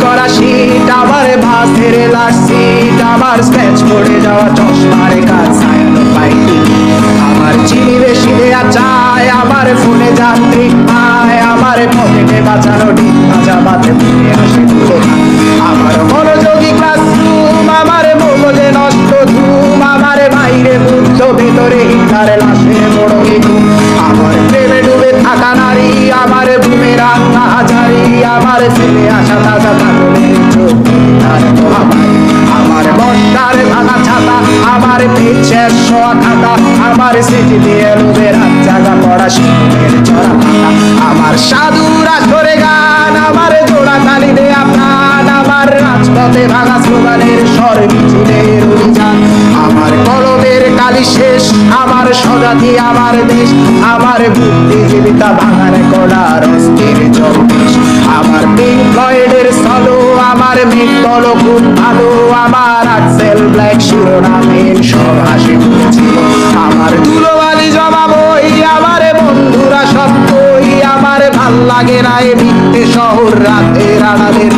করা শীত, আমার বাসের লাস্ট সিট, আমার স্ক্র্যাচ করে যাওয়া চশমার কাজ ছায়ানো পাইনি। আমার চিনি বেশি দেয়া চায়, আমার ফোনে যান্ত্রিক আয়, আমার পকেটে বাঁচানো ডিম ভাজা মাঝে মুখে আসে তুলে। আমার মনোযোগী ক্লাসরুম, আমার মগজে নষ্ট ধুম, আমার বাইরে বুদ্ধ ভেতরে হিটলার লাশের বড় ঘুম। আমার প্রেমে ডুবে থাকা নারী, আমার ঘুমের রান্না হাজারি, আমার ফেলে আসা তাজা পাগলের চোখ তার মহামারী। আমার বর্ষার ভাঙা ছাতা, আমার পিছের শোয়া খাতা, আমার স্মৃতি দিয়ে রোদের হাত জাগা পড়া শিল্পের চড়া পাতা। আমার সাধুরা করে গান, আমার জোড়া তালি দেয়া প্রাণ, আমার রাজপথে ভাঙা স্লোগানের স্বর মিছিলের অভিযান। আমার কলমের কালি শেষ, আমার স্বজাতি আমার দেশ, আমার বুদ্ধিজীবিতা ভাঙার কড়ার অস্থির চব্বিশ। আমার পিঙ্ক ফ্লয়েডের সলো, আমার মেঘদল খুব ভালো, আমার আক্সেল ব্ল্যাক শিরোনামের সব হাসি মুখেছিল। আমার ধুলোবালি জমা বই, আমার বন্ধুরা সব কই, আমার ভাল লাগে না এ মিথ্যে শহর রাতের আড়ালের